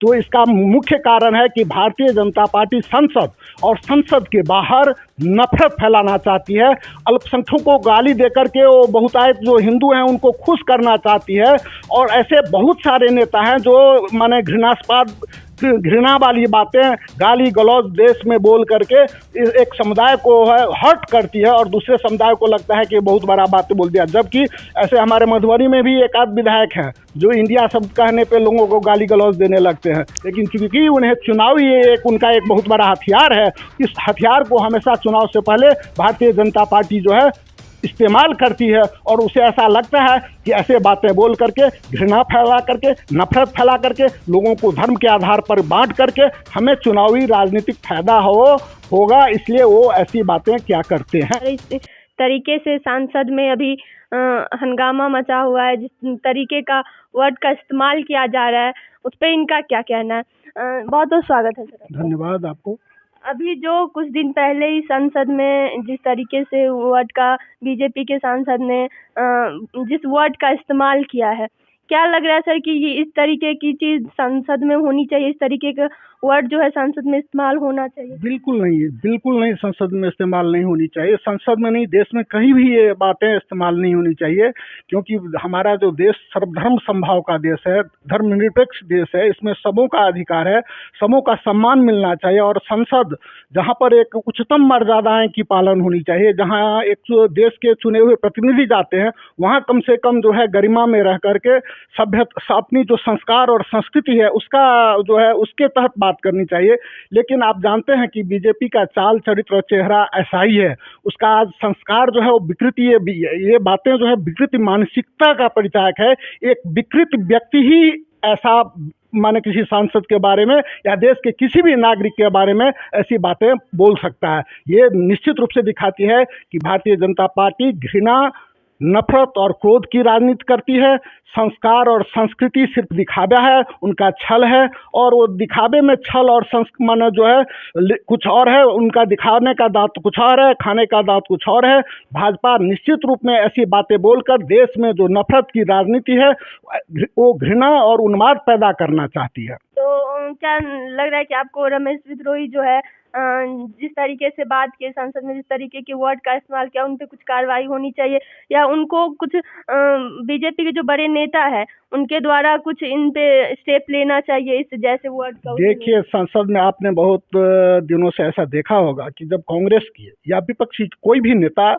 तो इसका मुख्य कारण है कि भारतीय जनता पार्टी संसद और संसद के बाहर नफरत फैलाना चाहती है। अल्पसंख्यकों को गाली देकर के वो बहुतायत जो हिंदू हैं उनको खुश करना चाहती है। और ऐसे बहुत सारे नेता हैं जो माने घृणा वाली बातें गाली गलौज देश में बोल करके एक समुदाय को है हर्ट करती है और दूसरे समुदाय को लगता है कि बहुत बड़ा बात बोल दिया। जबकि ऐसे हमारे मधुबनी में भी एक आध विधायक हैं जो इंडिया शब्द कहने पे लोगों को गाली गलौज देने लगते हैं, लेकिन क्योंकि उन्हें चुनावी उनका एक बहुत बड़ा हथियार है, इस हथियार को हमेशा चुनाव से पहले भारतीय जनता पार्टी जो है इस्तेमाल करती है। और उसे ऐसा लगता है कि ऐसे बातें बोल करके, घृणा फैला करके, नफरत फैला करके, लोगों को धर्म के आधार पर बांट करके हमें चुनावी राजनीतिक फायदा होगा, इसलिए वो ऐसी बातें क्या करते हैं। इस तरीके से सांसद में अभी हंगामा मचा हुआ है, जिस तरीके का वर्ड का इस्तेमाल किया जा रहा है उस पर इनका क्या कहना है? बहुत बहुत स्वागत है सर। धन्यवाद आपको। अभी जो कुछ दिन पहले ही संसद में जिस तरीके से वर्ड का बीजेपी के सांसद ने जिस वर्ड का इस्तेमाल किया है, क्या लग रहा है सर कि ये इस तरीके की चीज़ संसद में होनी चाहिए? इस तरीके का वर्ड जो है संसद में इस्तेमाल होना चाहिए? बिल्कुल नहीं, बिल्कुल नहीं, संसद में इस्तेमाल नहीं होनी चाहिए। संसद में नहीं, देश में कहीं भी ये बातें इस्तेमाल नहीं होनी चाहिए, क्योंकि हमारा जो देश सर्वधर्म समभाव का देश है, धर्मनिरपेक्ष देश है, इसमें सबों का अधिकार है, सबों का सम्मान मिलना चाहिए। और संसद जहाँ पर एक उच्चतम मर्यादाएं की पालन होनी चाहिए, जहाँ एक जो देश के चुने हुए प्रतिनिधि जाते हैं वहाँ कम से कम जो है गरिमा में रह करके सभ्य अपनी जो संस्कार और संस्कृति है उसका जो है उसके तहत बात करनी चाहिए। लेकिन आप जानते हैं कि बीजेपी का चाल चरित्र और चेहरा ऐसा ही है, उसका आज संस्कार जो है वो विकृति, ये बातें जो है विकृति मानसिकता का परिचायक है। एक विकृत व्यक्ति ही ऐसा माने किसी सांसद के बारे में या देश के किसी भी नागरिक के बारे में ऐसी बातें बोल सकता है। ये निश्चित रूप से दिखाती है कि भारतीय जनता पार्टी घृणा, नफरत और क्रोध की राजनीति करती है। संस्कार और संस्कृति सिर्फ दिखावा है, उनका छल है, और वो दिखावे में छल और माने जो है कुछ और है, उनका दिखाने का दांत कुछ और है, खाने का दांत कुछ और है। भाजपा निश्चित रूप में ऐसी बातें बोलकर देश में जो नफरत की राजनीति है वो घृणा और उन्माद पैदा करना चाहती है। तो क्या लग रहा है कि आपको रमेश विद्रोही जो है जिस तरीके से बात की संसद में, जिस तरीके के वर्ड का इस्तेमाल किया, उन पे कुछ कार्रवाई होनी चाहिए या उनको कुछ बीजेपी के जो बड़े नेता है उनके द्वारा कुछ इन पे स्टेप लेना चाहिए इस जैसे वर्ड का? देखिए, संसद में आपने बहुत दिनों से ऐसा देखा होगा कि जब कांग्रेस की या विपक्षी कोई भी नेता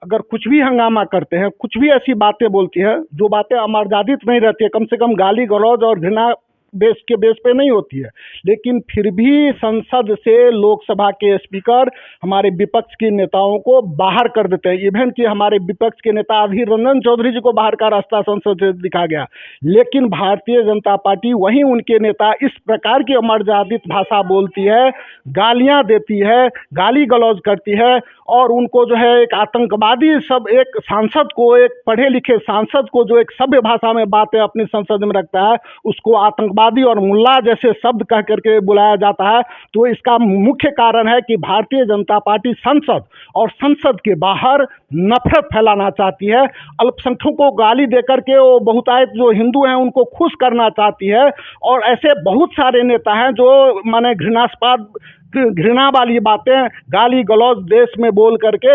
अगर कुछ भी हंगामा करते हैं, कुछ भी ऐसी बातें बोलती है जो बातें अमर्यादित नहीं रहती है, कम से कम गाली गलौज और घृणा बेस पे नहीं होती है, लेकिन फिर भी संसद से लोकसभा के स्पीकर हमारे विपक्ष के नेताओं को बाहर कर देते हैं। इवन कि हमारे विपक्ष के नेता अधीर रंजन चौधरी जी को बाहर का रास्ता संसद से दिखा गया, लेकिन भारतीय जनता पार्टी वहीं उनके नेता इस प्रकार की अमर्यादित भाषा बोलती है, गालियां देती है, गाली गलौज करती है, और उनको जो है एक आतंकवादी सब एक सांसद को, एक पढ़े लिखे सांसद को जो एक सभ्य भाषा में बातें अपनी संसद में रखता है उसको आतंकवादी और मुल्ला जैसे शब्द कह करके बुलाया जाता है। तो इसका मुख्य कारण है कि भारतीय जनता पार्टी संसद और संसद के बाहर नफरत फैलाना चाहती है। अल्पसंख्यकों को गाली देकर के वो बहुतायत जो हिंदू हैं उनको खुश करना चाहती है। और ऐसे बहुत सारे नेता हैं जो माने घृणा वाली बातें गाली गलौज देश में बोल करके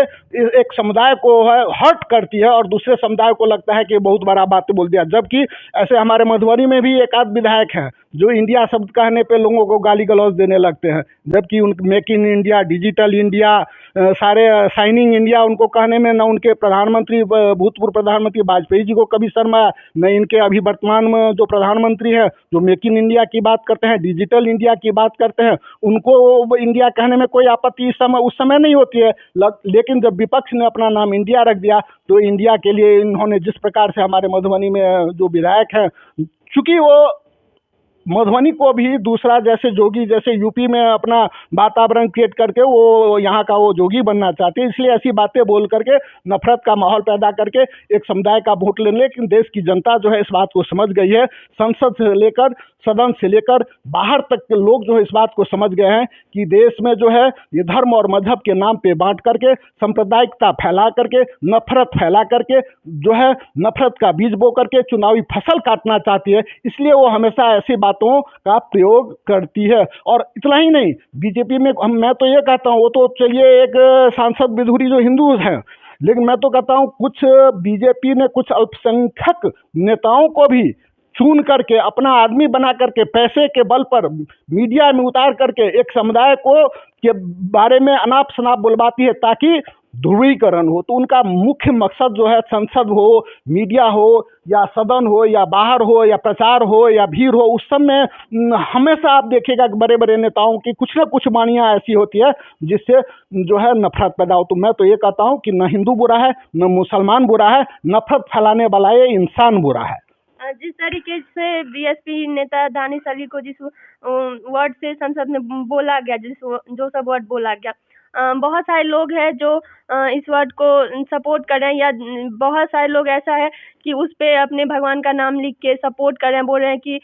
एक समुदाय को है हर्ट करती है और दूसरे समुदाय को लगता है कि बहुत बड़ा बात बोल दिया। जबकि ऐसे हमारे मधुबनी में भी एक आध विधायक हैं जो इंडिया शब्द कहने पे लोगों को गाली गलौज देने लगते हैं, जबकि उन make in India, digital India, सारे शाइनिंग इंडिया उनको कहने में न उनके प्रधानमंत्री भूतपूर्व प्रधानमंत्री वाजपेयी जी को कभी शर्म आया, न इनके अभी वर्तमान में जो प्रधानमंत्री हैं जो मेक इन इंडिया की बात करते हैं, डिजिटल इंडिया की बात करते हैं, उनको इंडिया कहने में कोई आपत्ति उस समय नहीं होती है। लेकिन जब विपक्ष ने अपना नाम इंडिया रख दिया तो इंडिया के लिए इन्होंने जिस प्रकार से हमारे मधुबनी में जो विधायक हैं, चूंकि वो मधुबनी को भी दूसरा जैसे जोगी जैसे यूपी में अपना वातावरण क्रिएट करके वो यहाँ का वो जोगी बनना चाहते हैं, इसलिए ऐसी बातें बोल करके नफरत का माहौल पैदा करके एक समुदाय का वोट लेने। लेकिन देश की जनता जो है इस बात को समझ गई है, संसद से लेकर सदन से लेकर बाहर तक के लोग जो है इस बात को समझ गए हैं कि देश में जो है ये धर्म और मजहब के नाम पे बांट करके, सांप्रदायिकता फैला करके, नफरत फैला करके जो है नफरत का बीज बो करके चुनावी फसल काटना चाहती है। इसलिए वो हमेशा ऐसी बात बातों का प्रयोग करती है। और इतना ही नहीं, बीजेपी में मैं तो ये कहता हूँ, वो तो चलिए एक सांसद विधुरी जो हिंदू हैं, लेकिन मैं तो कहता हूँ कुछ बीजेपी ने कुछ अल्पसंख्यक नेताओं को भी चुन करके अपना आदमी बना करके पैसे के बल पर मीडिया में उतार करके एक समुदाय को के बारे में अनाप शनाप बुलवाती है ताकि ध्रुवीकरण हो। तो उनका मुख्य मकसद जो है, संसद हो, मीडिया हो या सदन हो या बाहर हो या प्रचार हो या भीड़ हो, उस सब में हमेशा आप देखिएगा कि बड़े बड़े नेताओं की कुछ ना कुछ वाणियाँ ऐसी होती है जिससे जो है नफरत पैदा हो। तो मैं तो ये कहता हूँ कि न हिंदू बुरा है, न मुसलमान बुरा है, नफरत फैलाने वाला ये इंसान बुरा है। जिस तरीके से बीएसपी नेता दानिश अली को जिस वर्ड से संसद में बोला गया, जो सब वर्ड बोला गया, बहुत सारे लोग हैं जो इस वर्ड को सपोर्ट कर रहे हैं, या बहुत सारे लोग ऐसा है कि उस पे अपने भगवान का नाम लिख के सपोर्ट कर रहे हैं, बोल रहे हैं कि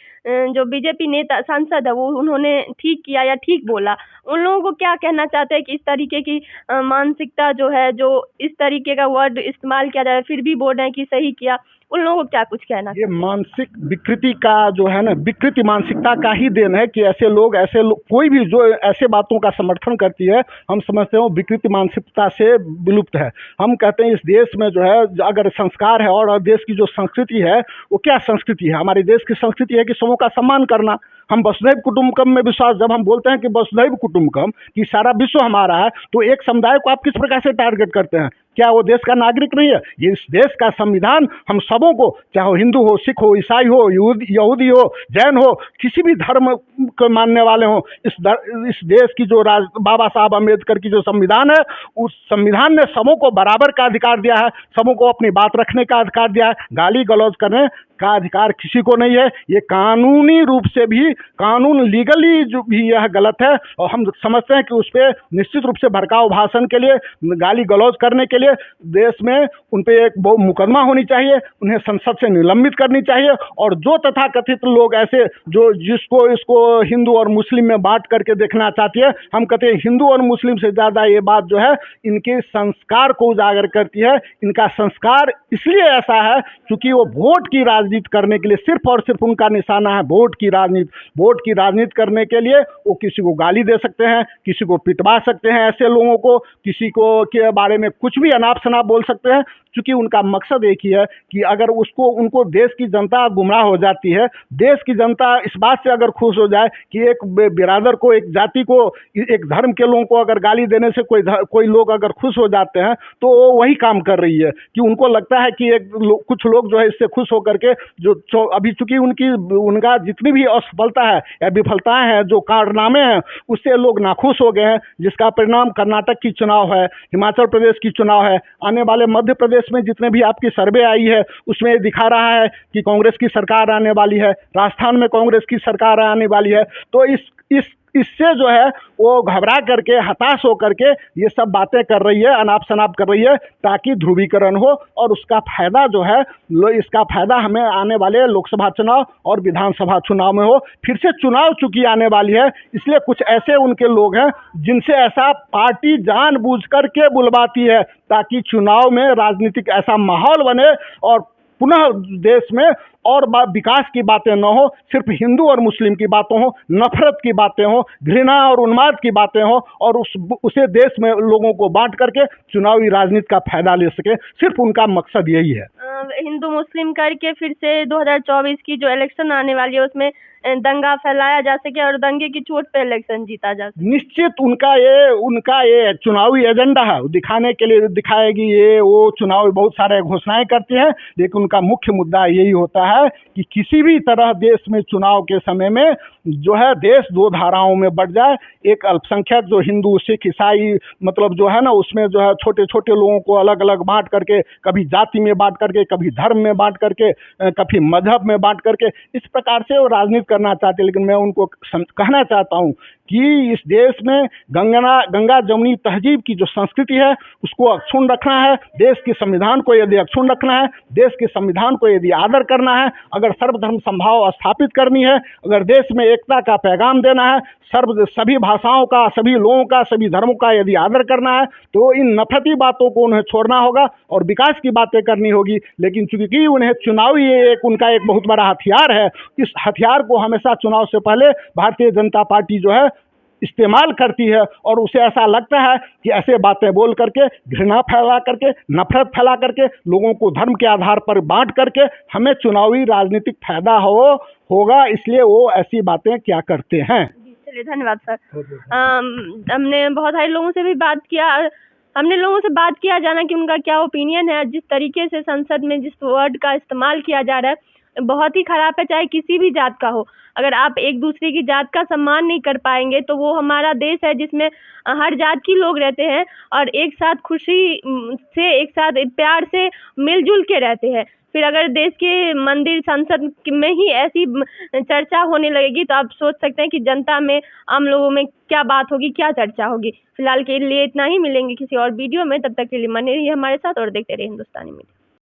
जो बीजेपी नेता सांसद है वो उन्होंने ठीक किया या ठीक बोला। उन लोगों को क्या कहना चाहते हैं कि इस तरीके की मानसिकता जो है, जो इस तरीके का वर्ड इस्तेमाल किया जा रहा है फिर भी बोल रहे हैं कि सही किया, उन लोगों को क्या कुछ कहना? ये मानसिक विकृति का जो है ना, विकृति मानसिकता का ही देन है कि ऐसे लोग कोई भी जो ऐसे बातों का समर्थन करती है, हम समझते हैं विकृति मानसिकता से विलुप्त है। हम कहते हैं इस देश में जो है अगर संस्कार है और देश की जो संस्कृति है, वो क्या संस्कृति है? हमारे देश की संस्कृति है कि सबों का सम्मान करना। हम वसुधैव कुटुंबकम में विश्वास, जब हम बोलते हैं कि वसुधैव कुटुंबकम कि सारा विश्व हमारा है, तो एक समुदाय को आप किस प्रकार से टारगेट करते हैं? क्या वो देश का नागरिक नहीं है? ये इस देश का संविधान हम सबों को, चाहे वो हिंदू हो, सिख हो, ईसाई हो, यहूदी हो, जैन हो, किसी भी धर्म को मानने वाले हो, इस देश की जो बाबा साहब अम्बेडकर की जो संविधान है, उस संविधान ने सबों को बराबर का अधिकार दिया है, सबों को अपनी बात रखने का अधिकार दिया है। गाली गलौज करने का अधिकार किसी को नहीं है। ये कानूनी रूप से भी, कानून लीगली जो भी यह गलत है, और हम समझते हैं कि उस पर निश्चित रूप से भड़काऊ भाषण के लिए, गाली गलौज करने के लिए देश में उन पे एक मुकदमा होनी चाहिए, उन्हें संसद से निलंबित करनी चाहिए। और जो तथाकथित लोग ऐसे जो जिसको इसको हिंदू और मुस्लिम में बांट करके देखना चाहती है, हम कहते हैं हिंदू और मुस्लिम से ज़्यादा ये बात जो है इनके संस्कार को उजागर करती है। इनका संस्कार इसलिए ऐसा है क्योंकि वो वोट की राजनीति करने के लिए, सिर्फ और सिर्फ उनका निशाना है वोट की राजनीति। वोट की राजनीति करने के लिए वो किसी को गाली दे सकते हैं, किसी को पिटवा सकते हैं, ऐसे लोगों को, किसी को के बारे में कुछ भी अनाप शनाप बोल सकते हैं, क्योंकि उनका मकसद एक ही है कि अगर उनको देश की जनता गुमराह हो जाती है, देश की जनता इस बात से अगर खुश हो जाए कि एक बिरादर को, एक जाति को, एक धर्म के लोगों को अगर गाली देने से कोई लोग अगर खुश हो जाते हैं, तो वो वही काम कर रही है कि उनको लगता है कि कुछ लोग जो है इससे खुश होकर के जो अभी चूंकि उनका जितनी भी असफलता है या विफलताएं हैं, जो कारनामे हैं, उससे लोग नाखुश हो गए हैं, जिसका परिणाम कर्नाटक की चुनाव है, हिमाचल प्रदेश की चुनाव है, आने वाले मध्य प्रदेश में जितने भी आपकी सर्वे आई है उसमें ये दिखा रहा है कि कांग्रेस की सरकार आने वाली है, राजस्थान में कांग्रेस की सरकार आने वाली है। तो इससे जो है वो घबरा करके, हताश हो करके ये सब बातें कर रही है, अनाप शनाप कर रही है, ताकि ध्रुवीकरण हो। और उसका फायदा जो है, इसका फायदा हमें आने वाले लोकसभा चुनाव और विधानसभा चुनाव में हो। फिर से चुनाव चूंकि आने वाली है, इसलिए कुछ ऐसे उनके लोग हैं जिनसे ऐसा पार्टी जानबूझ करके बुलवाती है ताकि चुनाव में राजनीतिक ऐसा माहौल बने और पुनः देश में और विकास की बातें न हो, सिर्फ हिंदू और मुस्लिम की बातें हो, नफरत की बातें हो, घृणा और उन्माद की बातें हो, और उसे देश में लोगों को बांट करके चुनावी राजनीति का फायदा ले सके। सिर्फ उनका मकसद यही है। हिंदू मुस्लिम करके फिर से 2024 की जो इलेक्शन आने वाली है उसमें दंगा फैलाया जा सके और दंगे की चोट पे इलेक्शन जीता जा सके। निश्चित उनका ये चुनावी एजेंडा है, दिखाने के लिए दिखाएगी, ये वो चुनाव बहुत सारे घोषणाएं करती है, लेकिन उनका मुख्य मुद्दा यही होता है कि किसी भी तरह देश में चुनाव के समय में जो है देश दो धाराओं में बढ़ जाए। एक अल्पसंख्यक जो हिंदू, सिख, ईसाई मतलब जो है ना, उसमें जो है छोटे छोटे लोगों को अलग अलग बांट करके, कभी जाति में बांट करके, कभी धर्म में बांट करके, कभी मजहब में बांट करके, इस प्रकार से वो राजनीति करना चाहते हैं। लेकिन मैं उनको कहना चाहता हूँ कि इस देश में गंगा जमुनी तहजीब की जो संस्कृति है उसको अक्षुण्ण रखना है, देश के संविधान को यदि अक्षुण्ण रखना है, देश के संविधान को यदि आदर करना है, अगर सर्वधर्म समभाव स्थापित करनी है, अगर देश में एकता का पैगाम देना है, सभी भाषाओं का, सभी लोगों का, सभी धर्मों का यदि आदर करना है, तो इन नफरती बातों को उन्हें छोड़ना होगा और विकास की बातें करनी होगी। लेकिन चूंकि उन्हें चुनावी उनका एक बहुत बड़ा हथियार है, इस हथियार को हमेशा चुनाव से पहले भारतीय जनता पार्टी जो है इस्तेमाल करती है और उसे ऐसा लगता है कि ऐसे बातें बोल करके, घृणा फैला करके, नफरत फैला करके, लोगों को धर्म के आधार पर बांट करके हमें चुनावी राजनीतिक फायदा होगा, इसलिए वो ऐसी बातें क्या करते हैं। चलिए, धन्यवाद सर। हमने बहुत सारे लोगों से भी बात किया, हमने लोगों से बात किया जाना कि उनका क्या ओपिनियन है। जिस तरीके से संसद में जिस वर्ड का इस्तेमाल किया जा रहा है बहुत ही खराब है, चाहे किसी भी जात का हो। अगर आप एक दूसरे की जात का सम्मान नहीं कर पाएंगे तो वो हमारा देश है जिसमें हर जात के लोग रहते हैं और एक साथ खुशी से, एक साथ प्यार से मिलजुल के रहते हैं। फिर अगर देश के मंदिर, संसद में ही ऐसी चर्चा होने लगेगी तो आप सोच सकते हैं कि जनता में, आम लोगों में क्या बात होगी, क्या चर्चा होगी। फिलहाल के लिए इतना ही, मिलेंगे किसी और वीडियो में, तब तक के लिए बने रहिए हमारे साथ और देखते रहिए हिंदुस्तानी मीडिया।